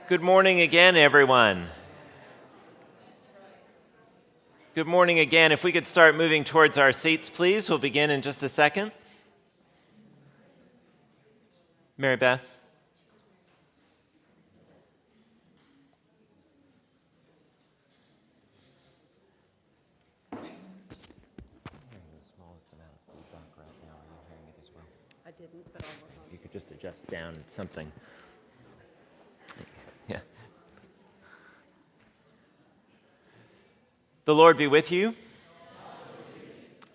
Good morning again, everyone. Good morning again. If we could start moving towards our seats, please. We'll begin in just a second. Mary Beth. I didn't, but I'll work on it. You could just adjust down something. Yeah. The Lord be with you.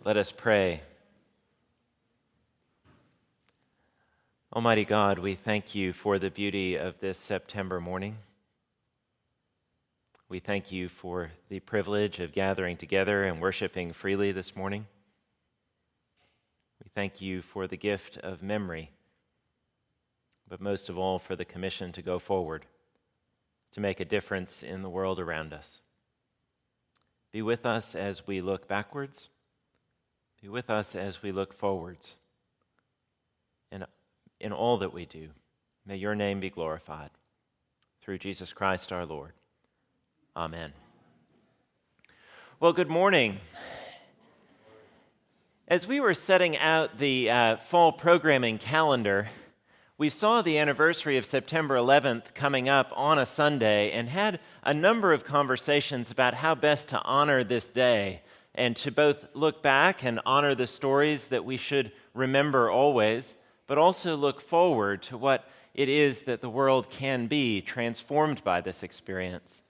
Let us pray. Almighty God, we thank you for the beauty of this September morning. We thank you for the privilege of gathering together and worshiping freely this morning. We thank you for the gift of memory, but most of all for the commission to go forward, to make a difference in the world around us. Be with us as we look backwards. Be with us as we look forwards. And in all that we do, may your name be glorified. Through Jesus Christ our Lord. Amen. Well, good morning. As we were setting out the fall programming calendar, we saw the anniversary of September 11th coming up on a Sunday and had a number of conversations about how best to honor this day and to both look back and honor the stories that we should remember always, but also look forward to what it is that the world can be transformed by this experience.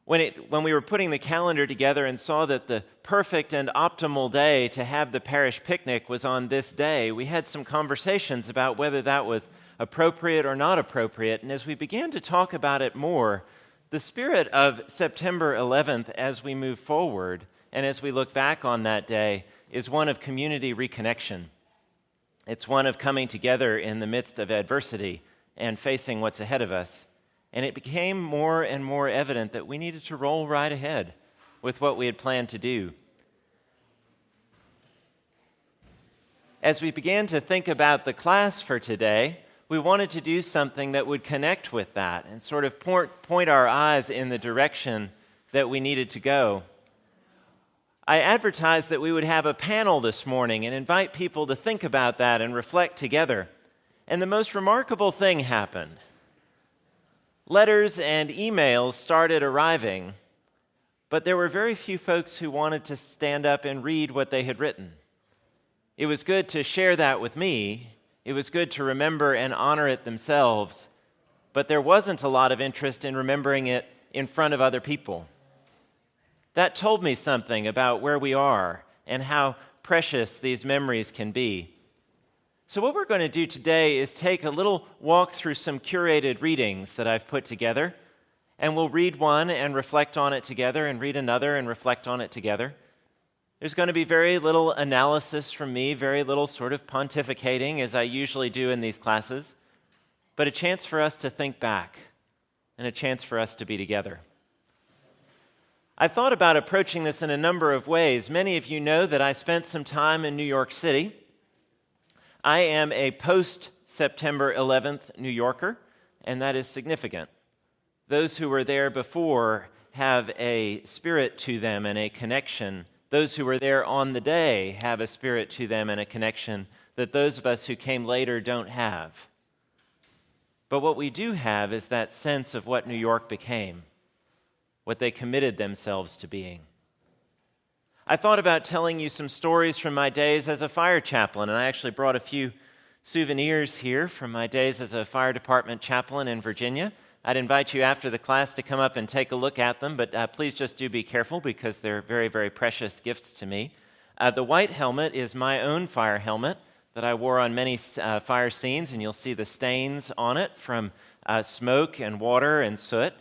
When we were putting the calendar together and saw that the perfect and optimal day to have the parish picnic was on this day, we had some conversations about whether that was appropriate or not appropriate. And as we began to talk about it more, the spirit of September 11th as we move forward and as we look back on that day is one of community reconnection. It's one of coming together in the midst of adversity and facing what's ahead of us. And it became more and more evident that we needed to roll right ahead with what we had planned to do. As we began to think about the class for today, we wanted to do something that would connect with that and sort of point our eyes in the direction that we needed to go. I advertised that we would have a panel this morning and invite people to think about that and reflect together. And the most remarkable thing happened. Letters and emails started arriving, but there were very few folks who wanted to stand up and read what they had written. It was good to share that with me. It was good to remember and honor it themselves, but there wasn't a lot of interest in remembering it in front of other people. That told me something about where we are and how precious these memories can be. So what we're going to do today is take a little walk through some curated readings that I've put together, and we'll read one and reflect on it together and read another and reflect on it together. There's going to be very little analysis from me, very little sort of pontificating as I usually do in these classes, but a chance for us to think back and a chance for us to be together. I thought about approaching this in a number of ways. Many of you know that I spent some time in New York City. I am a post-September 11th New Yorker, and that is significant. Those who were there before have a spirit to them and a connection. Those who were there on the day have a spirit to them and a connection that those of us who came later don't have. But what we do have is that sense of what New York became, what they committed themselves to being. I thought about telling you some stories from my days as a fire chaplain, and I actually brought a few souvenirs here from my days as a fire department chaplain in Virginia. I'd invite you after the class to come up and take a look at them, but please just do be careful because they're very, very precious gifts to me. The white helmet is my own fire helmet that I wore on many fire scenes, and you'll see the stains on it from smoke and water and soot.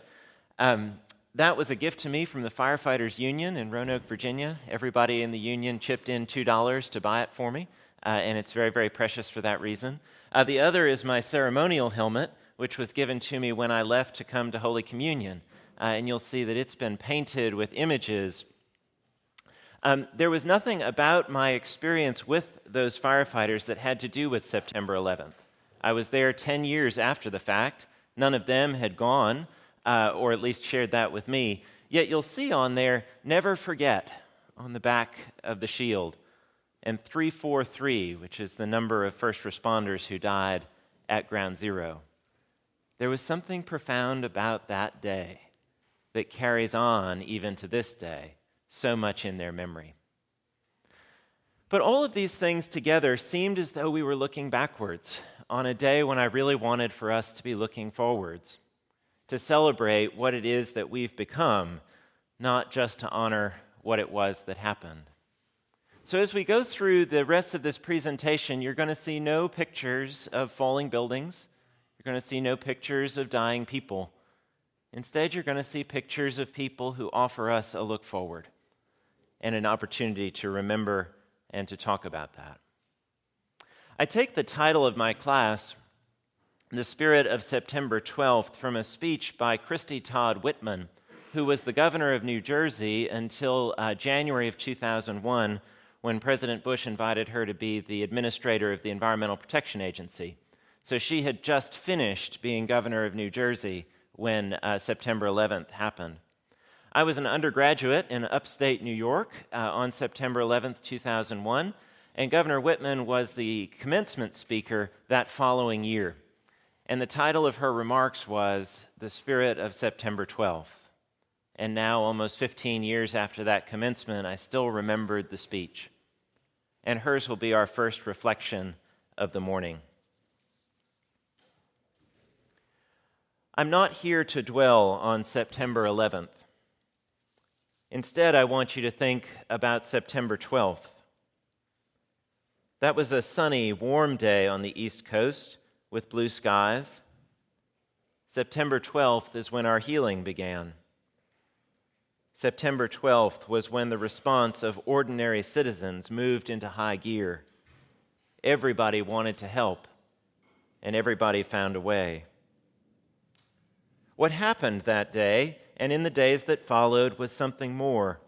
That was a gift to me from the Firefighters Union in Roanoke, Virginia. Everybody in the union chipped in $2 to buy it for me, and it's very, very precious for that reason. The other is my ceremonial helmet, which was given to me when I left to come to Holy Communion, and you'll see that it's been painted with images. There was nothing about my experience with those firefighters that had to do with September 11th. I was there 10 years after the fact, None of them had gone, or at least shared that with me. Yet you'll see on there, never forget, on the back of the shield, and 343, which is the number of first responders who died at Ground Zero. There was something profound about that day that carries on even to this day, so much in their memory. But all of these things together seemed as though we were looking backwards on a day when I really wanted for us to be looking forwards, to celebrate what it is that we've become, not just to honor what it was that happened. So as we go through the rest of this presentation, you're going to see no pictures of falling buildings. You're going to see no pictures of dying people. Instead, you're going to see pictures of people who offer us a look forward and an opportunity to remember and to talk about that. I take the title of my class, The Spirit of September 12th, from a speech by Christy Todd Whitman, who was the governor of New Jersey until January of 2001, when President Bush invited her to be the administrator of the Environmental Protection Agency. So she had just finished being governor of New Jersey when September 11th happened. I was an undergraduate in upstate New York on September 11th, 2001, and Governor Whitman was the commencement speaker that following year. And the title of her remarks was The Spirit of September 12th. And now, almost 15 years after that commencement, I still remembered the speech. And hers will be our first reflection of the morning. I'm not here to dwell on September 11th. Instead, I want you to think about September 12th. That was a sunny, warm day on the East Coast with blue skies. September 12th is when our healing began. September 12th was when the response of ordinary citizens moved into high gear. Everybody wanted to help, and everybody found a way. What happened that day and in the days that followed was something more.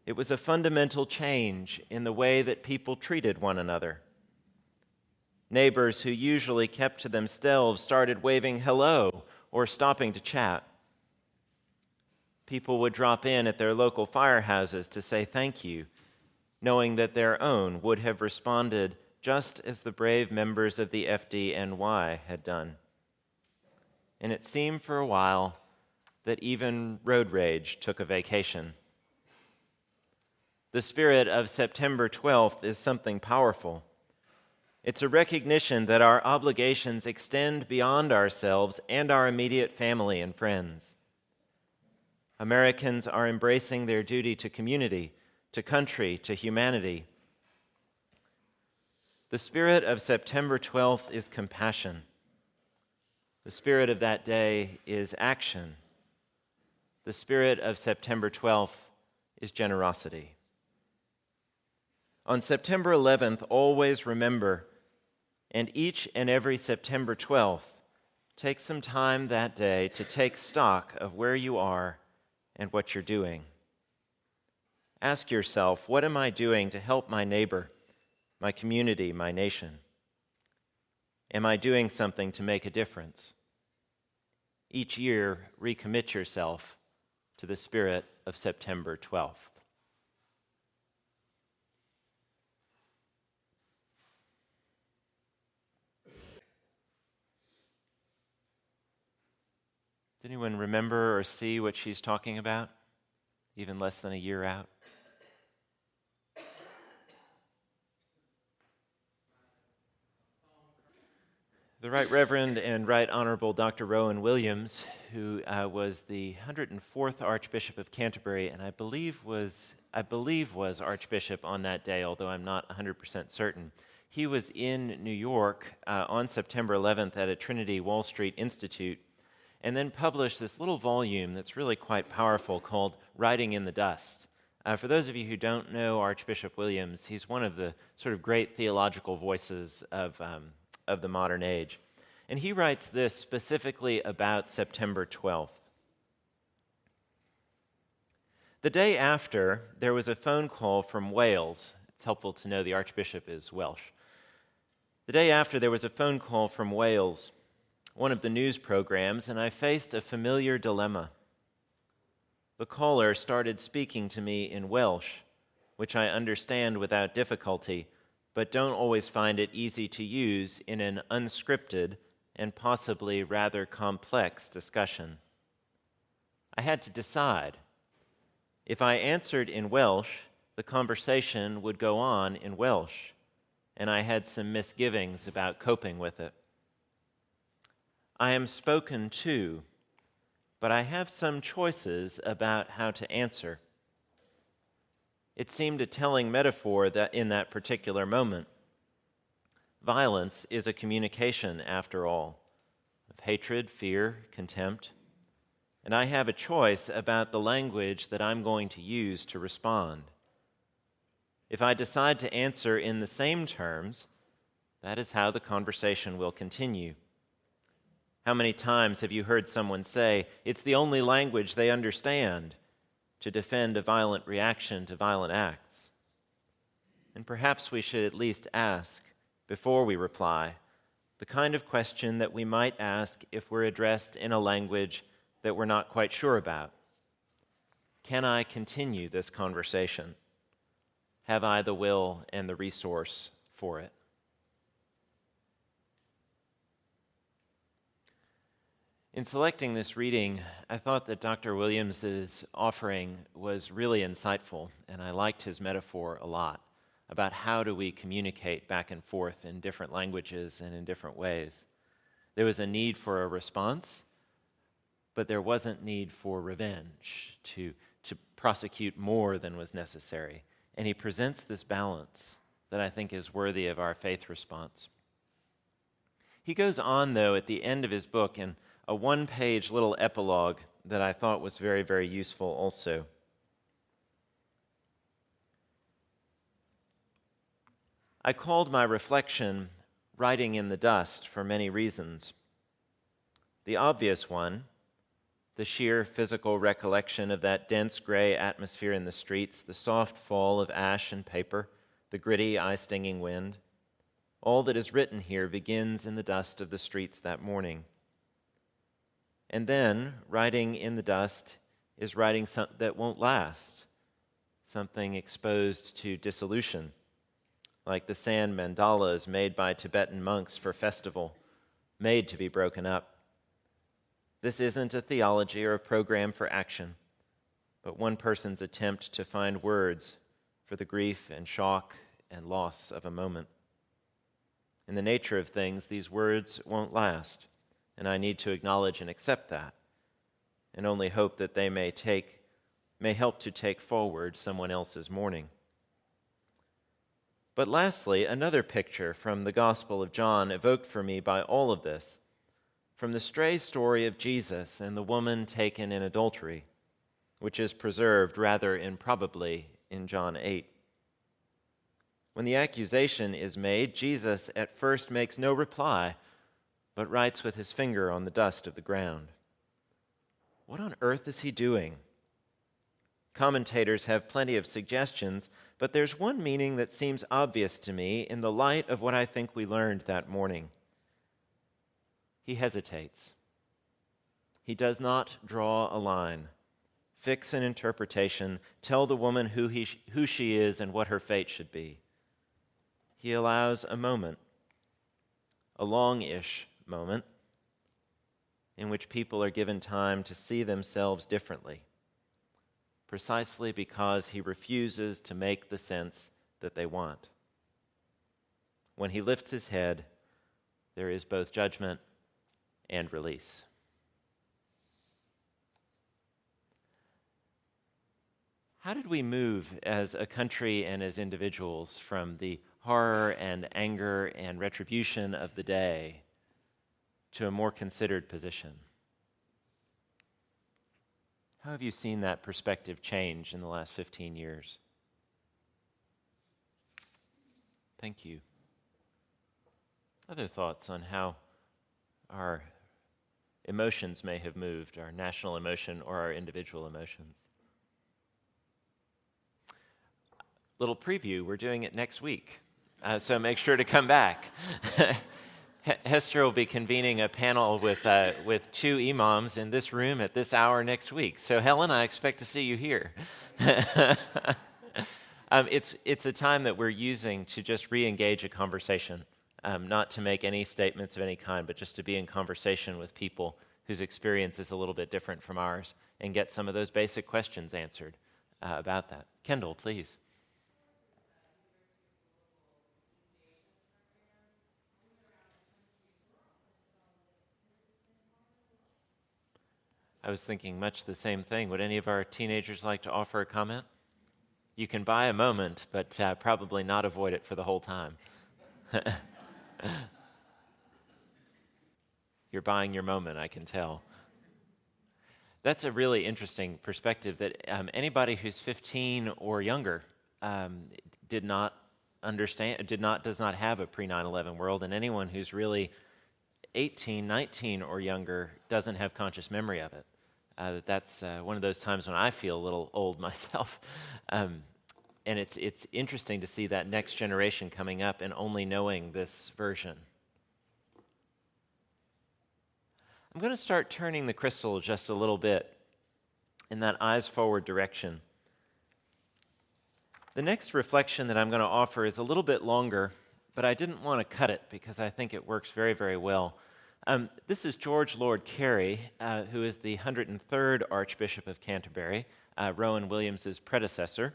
It was a fundamental change in the way that people treated one another. Neighbors who usually kept to themselves started waving hello or stopping to chat. People would drop in at their local firehouses to say thank you, knowing that their own would have responded just as the brave members of the FDNY had done. And it seemed for a while that even road rage took a vacation. The spirit of September 12th is something powerful. It's a recognition that our obligations extend beyond ourselves and our immediate family and friends. Americans are embracing their duty to community, to country, to humanity. The spirit of September 12th is compassion. The spirit of that day is action. The spirit of September 12th is generosity. On September 11th, always remember, and each and every September 12th, take some time that day to take stock of where you are and what you're doing. Ask yourself, what am I doing to help my neighbor, my community, my nation? Am I doing something to make a difference? Each year, recommit yourself to the spirit of September 12th. Does anyone remember or see what she's talking about, even less than a year out? The Right Reverend and Right Honorable Dr. Rowan Williams, who was the 104th Archbishop of Canterbury, and I believe was Archbishop on that day, although I'm not 100% certain. He was in New York on September 11th at a Trinity Wall Street Institute, and then published this little volume that's really quite powerful called Writing in the Dust. For those of you who don't know Archbishop Williams, he's one of the sort of great theological voices of the modern age. And he writes this specifically about September 12th. The day after, there was a phone call from Wales. It's helpful to know the Archbishop is Welsh. The day after, there was a phone call from Wales one of the news programs, and I faced a familiar dilemma. The caller started speaking to me in Welsh, which I understand without difficulty, but don't always find it easy to use in an unscripted and possibly rather complex discussion. I had to decide. If I answered in Welsh, the conversation would go on in Welsh, and I had some misgivings about coping with it. I am spoken to, but I have some choices about how to answer. It seemed a telling metaphor that in that particular moment. Violence is a communication, after all, of hatred, fear, contempt, and I have a choice about the language that I'm going to use to respond. If I decide to answer in the same terms, that is how the conversation will continue. How many times have you heard someone say, "It's the only language they understand," to defend a violent reaction to violent acts? And perhaps we should at least ask, before we reply, the kind of question that we might ask if we're addressed in a language that we're not quite sure about. Can I continue this conversation? Have I the will and the resource for it? In selecting this reading, I thought that Dr. Williams's offering was really insightful, and I liked his metaphor a lot about how do we communicate back and forth in different languages and in different ways. There was a need for a response, but there wasn't need for revenge, to prosecute more than was necessary. And he presents this balance that I think is worthy of our faith response. He goes on, though, at the end of his book in a one-page little epilogue that I thought was very, very useful also. I called my reflection writing in the dust for many reasons. The obvious one, the sheer physical recollection of that dense gray atmosphere in the streets, the soft fall of ash and paper, the gritty, eye-stinging wind. All that is written here begins in the dust of the streets that morning. And then, writing in the dust is writing something that won't last, something exposed to dissolution, like the sand mandalas made by Tibetan monks for festival, made to be broken up. This isn't a theology or a program for action, but one person's attempt to find words for the grief and shock and loss of a moment. In the nature of things, these words won't last, and I need to acknowledge and accept that, and only hope that they may help to take forward someone else's mourning. But lastly, another picture from the Gospel of John evoked for me by all of this, from the stray story of Jesus and the woman taken in adultery, which is preserved rather improbably in John 8. When the accusation is made, Jesus at first makes no reply, but writes with his finger on the dust of the ground. What on earth is he doing? Commentators have plenty of suggestions, but there's one meaning that seems obvious to me in the light of what I think we learned that morning. He hesitates. He does not draw a line, fix an interpretation, tell the woman who she is and what her fate should be. He allows a moment, a long-ish moment, in which people are given time to see themselves differently, precisely because he refuses to make the sense that they want. When he lifts his head, there is both judgment and release. How did we move as a country and as individuals from the horror and anger and retribution of the day to a more considered position? How have you seen that perspective change in the last 15 years? Thank you. Other thoughts on how our emotions may have moved, our national emotion or our individual emotions? Little preview, we're doing it next week, so make sure to come back. Hester will be convening a panel with two imams in this room at this hour next week. So, Helen, I expect to see you here. It's a time that we're using to just re-engage a conversation, not to make any statements of any kind, but just to be in conversation with people whose experience is a little bit different from ours and get some of those basic questions answered about that. Kendall, please. I was thinking much the same thing. Would any of our teenagers like to offer a comment? You can buy a moment, but probably not avoid it for the whole time. You're buying your moment, I can tell. That's a really interesting perspective that anybody who's 15 or younger does not have a pre-9/11 world, and anyone who's really 18, 19 or younger doesn't have conscious memory of it. That's one of those times when I feel a little old myself. And it's interesting to see that next generation coming up and only knowing this version. I'm going to start turning the crystal just a little bit in that eyes forward direction. The next reflection that I'm going to offer is a little bit longer, but I didn't want to cut it because I think it works very, very well. This is George Lord Carey, who is the 103rd Archbishop of Canterbury, Rowan Williams' predecessor.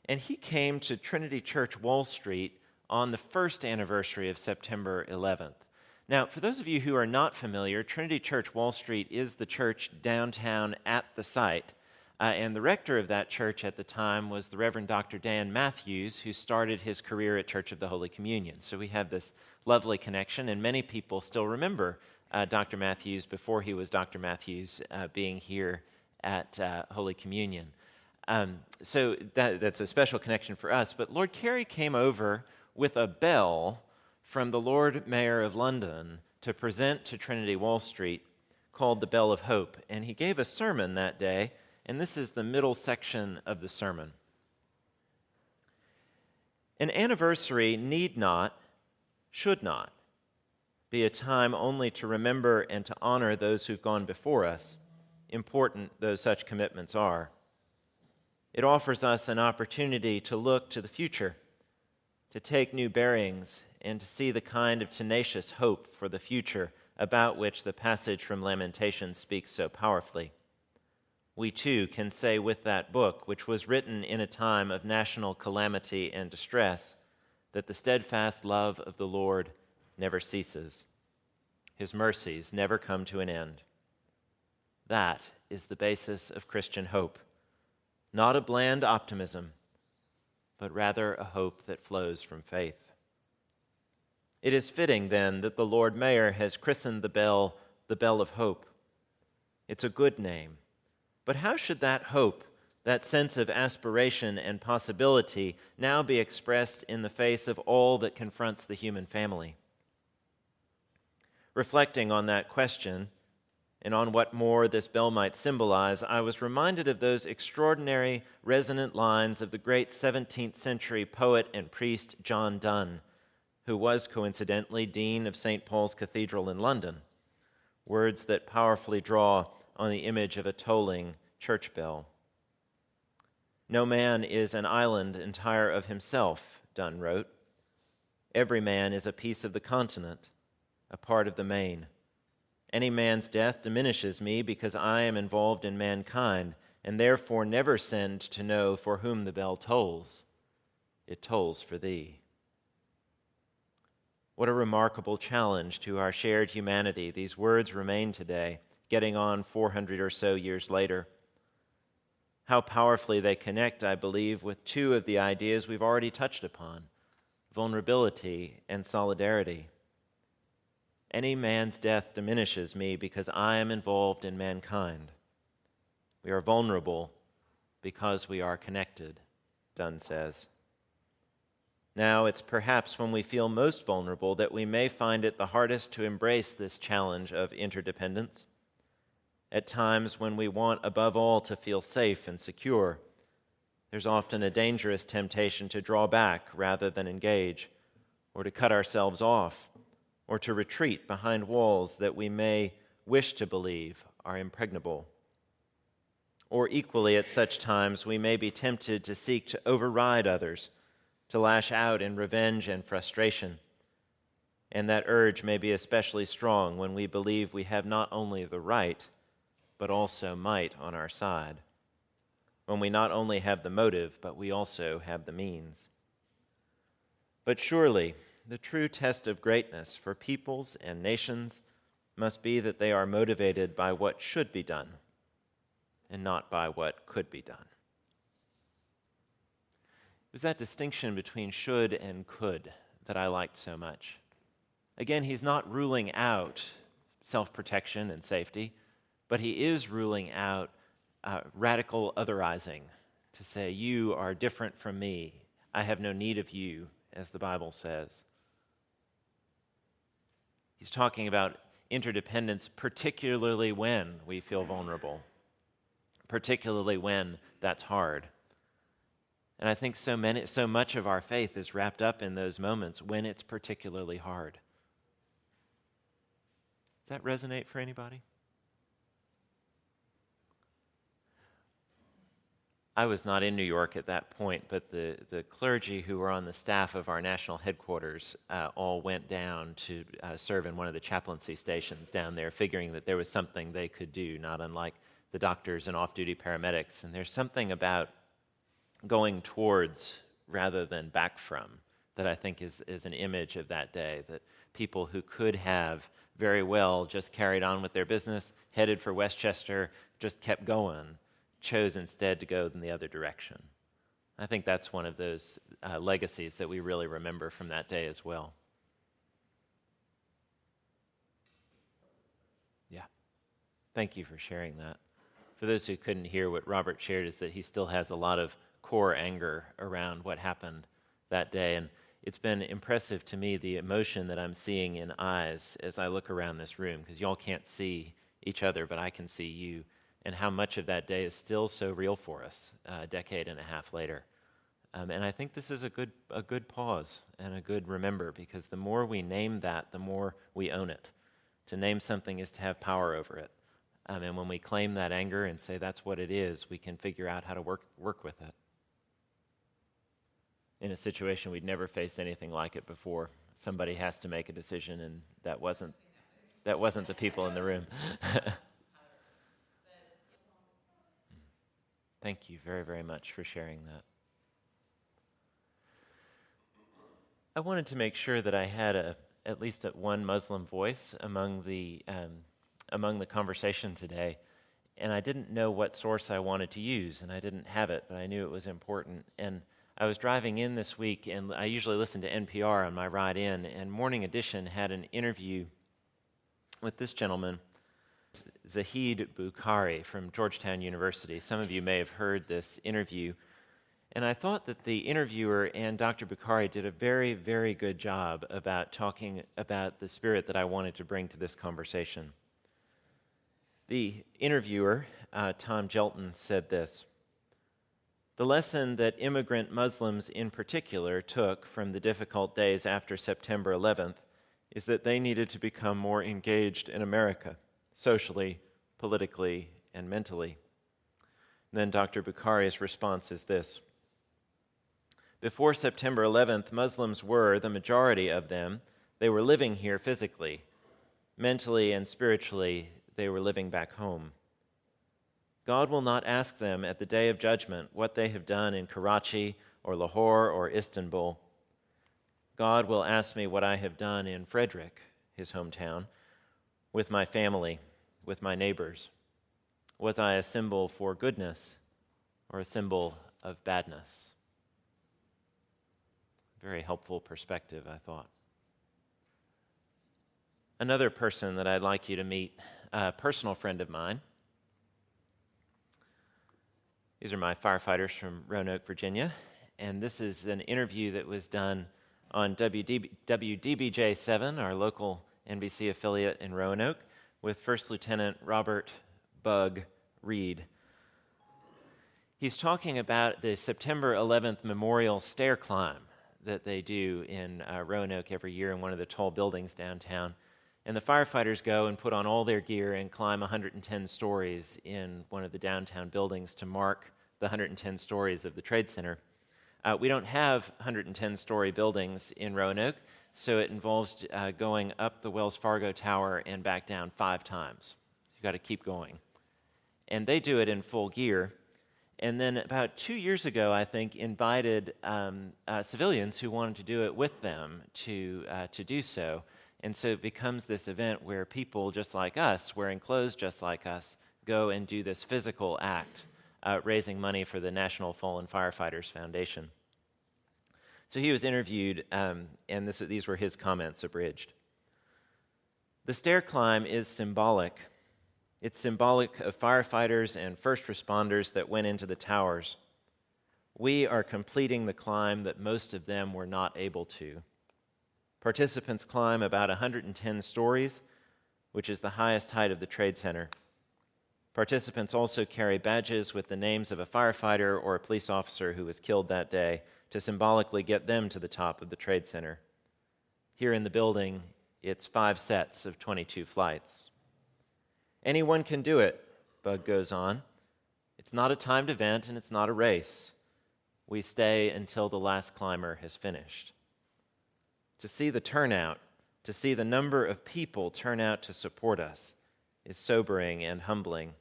And he came to Trinity Church, Wall Street, on the first anniversary of September 11th. Now, for those of you who are not familiar, Trinity Church, Wall Street is the church downtown at the site. And the rector of that church at the time was the Reverend Dr. Dan Matthews, who started his career at Church of the Holy Communion. So we have this lovely connection, and many people still remember Dr. Matthews before he was Dr. Matthews being here at Holy Communion. So that's a special connection for us. But Lord Carey came over with a bell from the Lord Mayor of London to present to Trinity Wall Street called the Bell of Hope. And he gave a sermon that day, and this is the middle section of the sermon. An anniversary need not, should not, be a time only to remember and to honor those who've gone before us, important though such commitments are. It offers us an opportunity to look to the future, to take new bearings, and to see the kind of tenacious hope for the future about which the passage from Lamentations speaks so powerfully. We too can say with that book, which was written in a time of national calamity and distress, that the steadfast love of the Lord never ceases. His mercies never come to an end. That is the basis of Christian hope. Not a bland optimism, but rather a hope that flows from faith. It is fitting, then, that the Lord Mayor has christened the Bell of Hope. It's a good name. But how should that hope, that sense of aspiration and possibility, now be expressed in the face of all that confronts the human family? Reflecting on that question, and on what more this bell might symbolize, I was reminded of those extraordinary, resonant lines of the great 17th century poet and priest John Donne, who was coincidentally Dean of St. Paul's Cathedral in London. Words that powerfully draw on the image of a tolling church bell. No man is an island entire of himself, Donne wrote. Every man is a piece of the continent, a part of the main. Any man's death diminishes me because I am involved in mankind, and therefore never send to know for whom the bell tolls. It tolls for thee. What a remarkable challenge to our shared humanity these words remain today, getting on 400 or so years later. How powerfully they connect, I believe, with two of the ideas we've already touched upon, vulnerability and solidarity. Any man's death diminishes me because I am involved in mankind. We are vulnerable because we are connected, Donne says. Now, it's perhaps when we feel most vulnerable that we may find it the hardest to embrace this challenge of interdependence. At times when we want, above all, to feel safe and secure, there's often a dangerous temptation to draw back rather than engage, or to cut ourselves off, or to retreat behind walls that we may wish to believe are impregnable. Or equally, at such times, we may be tempted to seek to override others, to lash out in revenge and frustration. And that urge may be especially strong when we believe we have not only the right, but also might on our side. When we not only have the motive, but we also have the means. But surely, the true test of greatness for peoples and nations must be that they are motivated by what should be done and not by what could be done. It was that distinction between should and could that I liked so much. Again, he's not ruling out self-protection and safety, but he is ruling out radical otherizing, to say, you are different from me. I have no need of you, as the Bible says. He's talking about interdependence, particularly when we feel vulnerable, particularly when that's hard. And I think so much of our faith is wrapped up in those moments when it's particularly hard. Does that resonate for anybody? I was not in New York at that point, but the clergy who were on the staff of our national headquarters all went down to serve in one of the chaplaincy stations down there, figuring that there was something they could do, not unlike the doctors and off-duty paramedics. And there's something about going towards rather than back from that I think is an image of that day, that people who could have very well just carried on with their business, headed for Westchester, just kept going, chose instead to go in the other direction. I think that's one of those legacies that we really remember from that day as well. Yeah. Thank you for sharing that. For those who couldn't hear, what Robert shared is that he still has a lot of core anger around what happened that day. And it's been impressive to me, the emotion that I'm seeing in eyes as I look around this room, because y'all can't see each other, but I can see you, and how much of that day is still so real for us a decade and a half later. And I think this is a good pause and a good remember, because the more we name that, the more we own it. To name something is to have power over it. And when we claim that anger and say that's what it is, we can figure out how to work with it. In a situation we'd never faced anything like it before, somebody has to make a decision, and that wasn't the people in the room. Thank you very, very much for sharing that. I wanted to make sure that I had at least one Muslim voice among the conversation today, and I didn't know what source I wanted to use, and I didn't have it, but I knew it was important. And I was driving in this week, and I usually listen to NPR on my ride in, and Morning Edition had an interview with this gentleman, Zahid Bukhari from Georgetown University. Some of you may have heard this interview. And I thought that the interviewer and Dr. Bukhari did a very, very good job about talking about the spirit that I wanted to bring to this conversation. The interviewer, Tom Gelton, said this: "The lesson that immigrant Muslims in particular took from the difficult days after September 11th is that they needed to become more engaged in America, socially, politically, and mentally." And then Dr. Bukhari's response is this: "Before September 11th, Muslims were, the majority of them, they were living here physically. Mentally and spiritually, they were living back home. God will not ask them at the day of judgment what they have done in Karachi or Lahore or Istanbul. God will ask me what I have done in Frederick," his hometown, "with my family, with my neighbors. Was I a symbol for goodness or a symbol of badness?" Very helpful perspective, I thought. Another person that I'd like you to meet, a personal friend of mine. These are my firefighters from Roanoke, Virginia, and this is an interview that was done on WDBJ-7, our local NBC affiliate in Roanoke, with First Lieutenant Robert Bug Reed. He's talking about the September 11th memorial stair climb that they do in Roanoke every year in one of the tall buildings downtown. And the firefighters go and put on all their gear and climb 110 stories in one of the downtown buildings to mark the 110 stories of the Trade Center. We don't have 110-story buildings in Roanoke, so it involves going up the Wells Fargo Tower and back down 5 times. You've got to keep going. And they do it in full gear. And then about 2 years ago, I think, invited civilians who wanted to do it with them to do so. And so it becomes this event where people just like us, wearing clothes just like us, go and do this physical act, raising money for the National Fallen Firefighters Foundation. So he was interviewed, and these were his comments abridged. The stair climb is symbolic. It's symbolic of firefighters and first responders that went into the towers. We are completing the climb that most of them were not able to. Participants climb about 110 stories, which is the highest height of the Trade Center. Participants also carry badges with the names of a firefighter or a police officer who was killed that day to symbolically get them to the top of the Trade Center. Here in the building, it's 5 sets of 22 flights. Anyone can do it, Bug goes on. It's not a timed event and it's not a race. We stay until the last climber has finished. To see the turnout, to see the number of people turn out to support us, is sobering and humbling.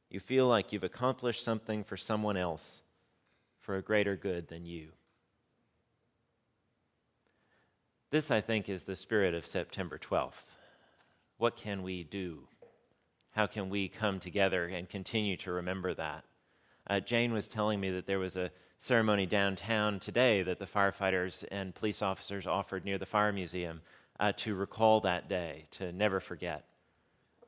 You feel like you've accomplished something for someone else, for a greater good than you. This, I think, is the spirit of September 12th. What can we do? How can we come together and continue to remember that? Jane was telling me that there was a ceremony downtown today that the firefighters and police officers offered near the Fire Museum to recall that day, to never forget.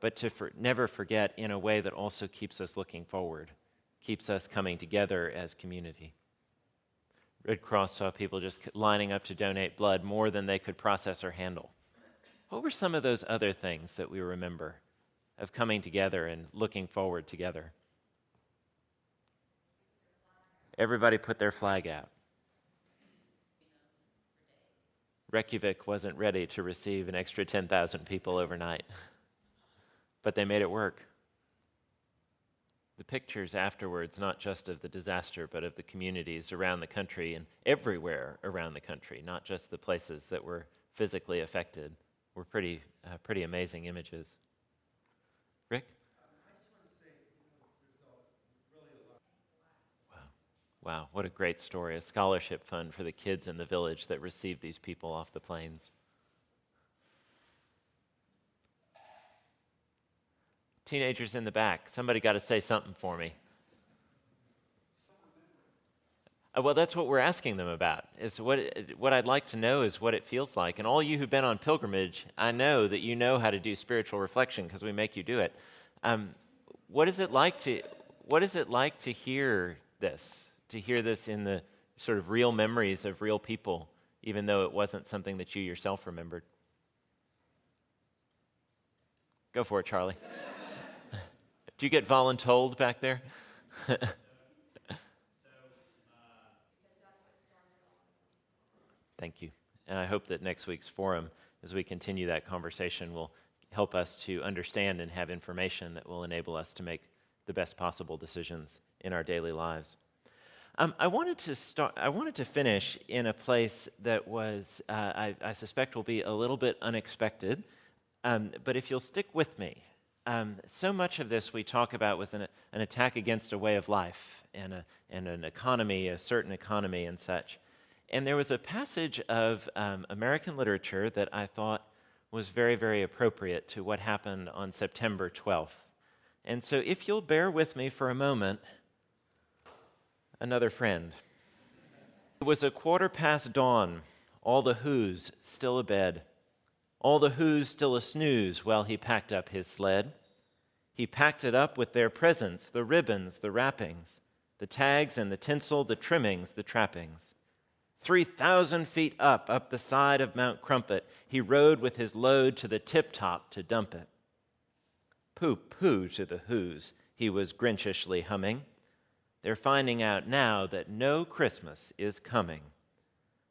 But to never forget in a way that also keeps us looking forward, keeps us coming together as community. Red Cross saw people just lining up to donate blood more than they could process or handle. What were some of those other things that we remember of coming together and looking forward together? Everybody put their flag out. Reykjavik wasn't ready to receive an extra 10,000 people overnight, but they made it work. The pictures afterwards, not just of the disaster, but of the communities around the country and everywhere around the country, not just the places that were physically affected, were pretty amazing images. Rick? Wow, what a great story. A scholarship fund for the kids in the village that received these people off the planes. Teenagers in the back, somebody got to say something for me. Well, that's what we're asking them about. Is what I'd like to know is what it feels like. And all you who've been on pilgrimage, I know that you know how to do spiritual reflection because we make you do it. What is it like to hear this? To hear this in the sort of real memories of real people, even though it wasn't something that you yourself remembered. Go for it, Charlie. Do you get voluntold back there? Thank you. And I hope that next week's forum, as we continue that conversation, will help us to understand and have information that will enable us to make the best possible decisions in our daily lives. I wanted to finish in a place that was, I suspect will be a little bit unexpected, but if you'll stick with me, so much of this we talk about was an attack against a way of life and an economy, a certain economy and such. And there was a passage of American literature that I thought was very, very appropriate to what happened on September 12th. And so if you'll bear with me for a moment, another friend. It was 1:15 dawn, all the Who's still abed, all the Who's still a snooze while he packed up his sled. He packed it up with their presents, the ribbons, the wrappings, the tags and the tinsel, the trimmings, the trappings. 3,000 feet up the side of Mount Crumpet, he rode with his load to the tip-top to dump it. Pooh-pooh to the Who's, he was grinchishly humming. They're finding out now that no Christmas is coming.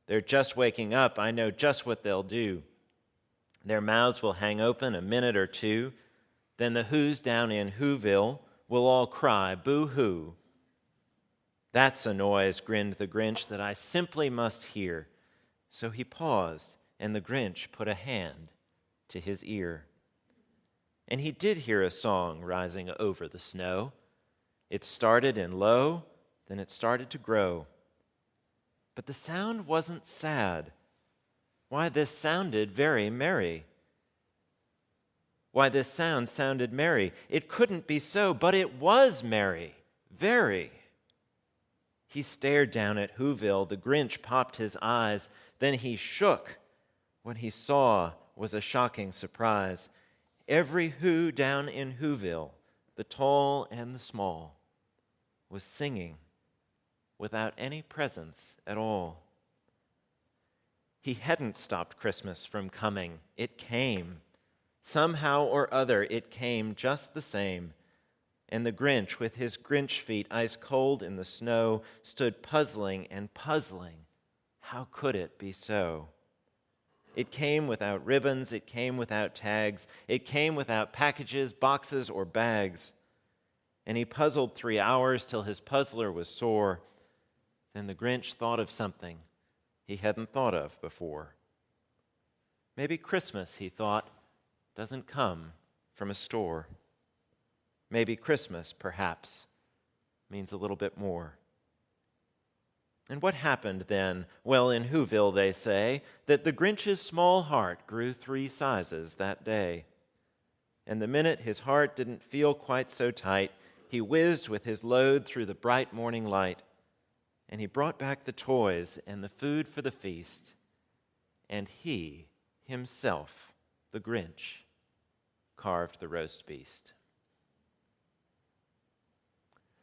They're just waking up. I know just what they'll do. Their mouths will hang open a minute or two. Then the Who's down in Whoville will all cry, boo-hoo. That's a noise, grinned the Grinch, that I simply must hear. So he paused, and the Grinch put a hand to his ear. And he did hear a song rising over the snow. It started in low, then it started to grow. But the sound wasn't sad. Why, this sounded very merry. Why, this sound sounded merry. It couldn't be so, but it was merry, very. He stared down at Whoville. The Grinch popped his eyes. Then he shook. What he saw was a shocking surprise. Every Who down in Whoville, the tall and the small, was singing without any presents at all. He hadn't stopped Christmas from coming. It came. Somehow or other, it came just the same. And the Grinch, with his Grinch feet ice cold in the snow, stood puzzling and puzzling. How could it be so? It came without ribbons, it came without tags, it came without packages, boxes, or bags. And he puzzled 3 hours till his puzzler was sore. Then the Grinch thought of something he hadn't thought of before. Maybe Christmas, he thought, doesn't come from a store. Maybe Christmas, perhaps, means a little bit more. And what happened then? Well, in Whoville, they say that the Grinch's small heart grew 3 sizes that day. And the minute his heart didn't feel quite so tight, he whizzed with his load through the bright morning light. And he brought back the toys and the food for the feast. And he, himself, the Grinch, carved the roast beast.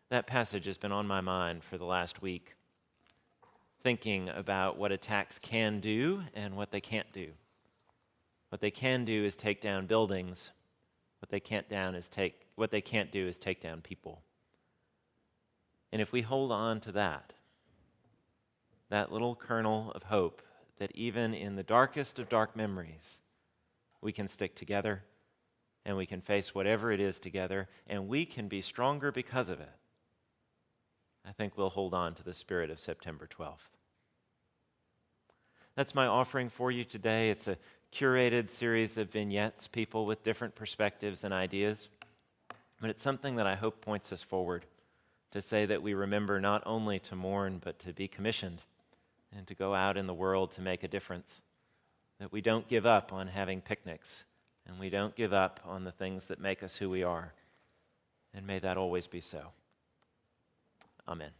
That passage has been on my mind for the last week, thinking about what attacks can do and what they can't do. What they can do is take down buildings. What they can't do is take down people. And if we hold on to that little kernel of hope, that even in the darkest of dark memories, we can stick together and we can face whatever it is together, and we can be stronger because of it, I think we'll hold on to the spirit of September 12th. That's my offering for you today. It's a curated series of vignettes, people with different perspectives and ideas. But it's something that I hope points us forward to say that we remember not only to mourn, but to be commissioned and to go out in the world to make a difference. That we don't give up on having picnics, and we don't give up on the things that make us who we are. And may that always be so. Amen.